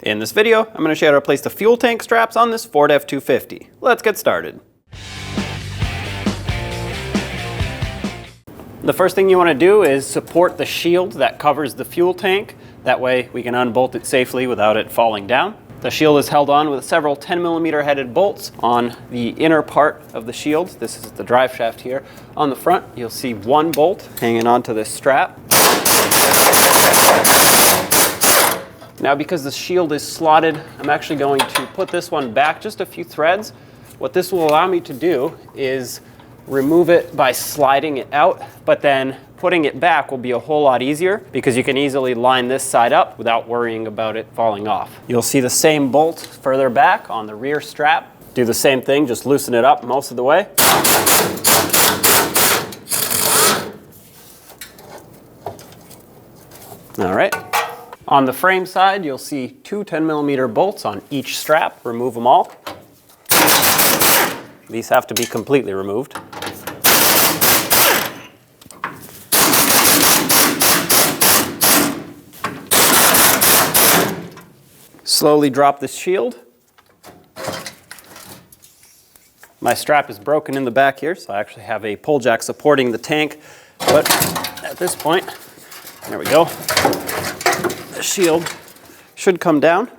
In this video, I'm going to show you how to place the fuel tank straps on this Ford F-250. Let's get started. The first thing you want to do is support the shield that covers the fuel tank. That way we can unbolt it safely without it falling down. The shield is held on with several 10mm headed bolts on the inner part of the shield. This is the drive shaft here. On the front, you'll see one bolt hanging onto this strap. Now, because the shield is slotted, I'm actually going to put this one back just a few threads. What this will allow me to do is remove it by sliding it out, but then putting it back will be a whole lot easier because you can easily line this side up without worrying about it falling off. You'll see the same bolt further back on the rear strap. Do the same thing, just loosen it up most of the way. All right. On the frame side, you'll see two 10mm bolts on each strap. Remove them all. These have to be completely removed. Slowly drop the shield. My strap is broken in the back here, so I actually have a pull jack supporting the tank. But at this point, there we go. The shield should come down.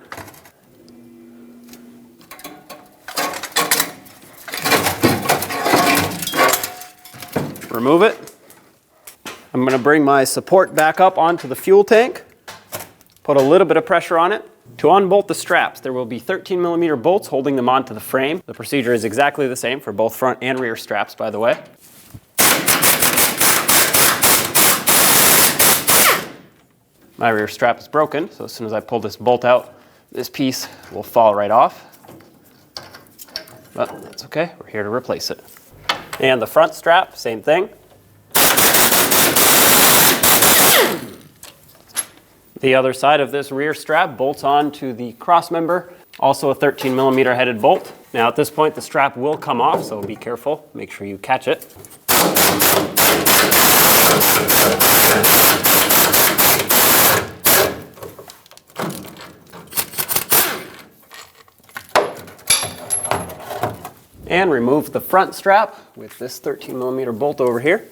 Remove it. I'm going to bring my support back up onto the fuel tank. Put a little bit of pressure on it. To unbolt the straps, there will be 13mm bolts holding them onto the frame. The procedure is exactly the same for both front and rear straps, by the way. My rear strap is broken, so as soon as I pull this bolt out, this piece will fall right off. But that's okay, we're here to replace it. And the front strap, same thing. The other side of this rear strap bolts on to the cross member, also a 13mm headed bolt. Now at this point the strap will come off, so be careful, make sure you catch it. And remove the front strap with this 13mm bolt over here.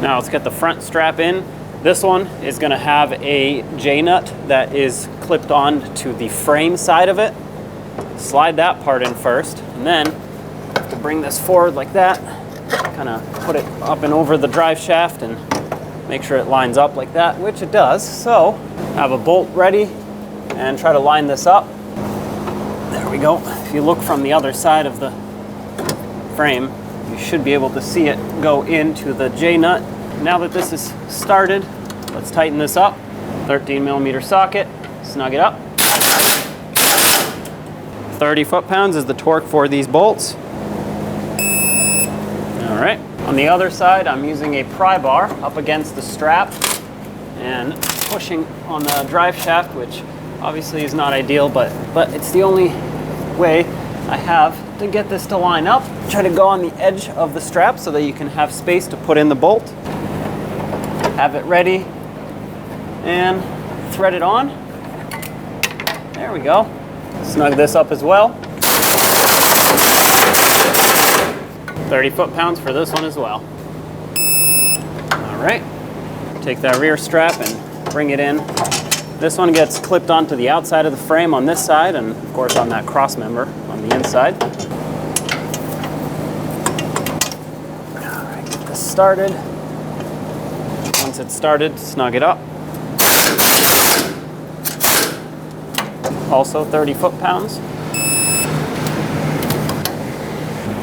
Now let's get the front strap in. This one is going to have a J-nut that is clipped on to the frame side of it. Slide that part in first, and then to bring this forward like that, kind of put it up and over the drive shaft and make sure it lines up like that, which it does. So have a bolt ready and try to line this up. There we go. If you look from the other side of the frame, you should be able to see it go into the J-nut. Now that this is started, let's tighten this up. 13mm socket, snug it up. 30 foot-pounds is the torque for these bolts. All right. On the other side, I'm using a pry bar up against the strap and pushing on the drive shaft, which obviously is not ideal, but it's the only way I have to get this to line up. Try to go on the edge of the strap so that you can have space to put in the bolt. Have it ready and thread it on. There we go. Snug this up as well. 30 foot-pounds for this one as well. All right. Take that rear strap and bring it in. This one gets clipped onto the outside of the frame on this side and of course on that cross member on the inside. All right, get this started. Once it's started, snug it up. Also 30 foot-pounds.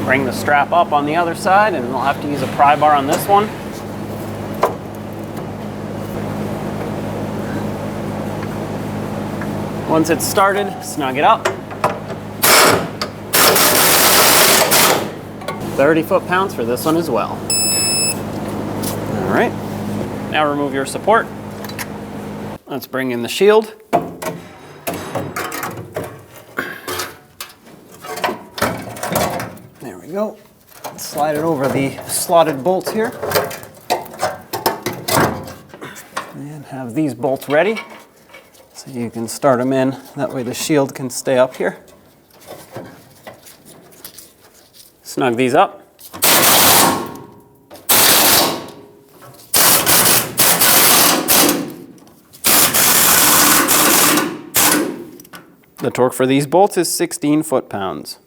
Bring the strap up on the other side and we'll have to use a pry bar on this one. Once it's started, snug it up. 30 foot-pounds for this one as well. All right, now remove your support. Let's bring in the shield. There we go. Slide it over the slotted bolts here. And have these bolts ready so you can start them in. That way the shield can stay up here. Snug these up. The torque for these bolts is 16 foot-pounds.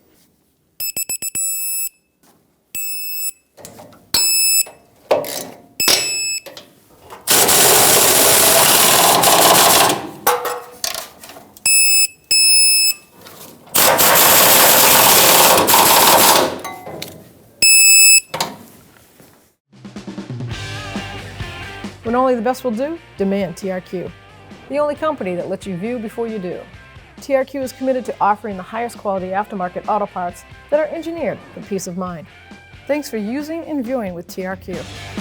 When only the best will do, demand TRQ. The only company that lets you view before you do. TRQ is committed to offering the highest quality aftermarket auto parts that are engineered for peace of mind. Thanks for using and viewing with TRQ.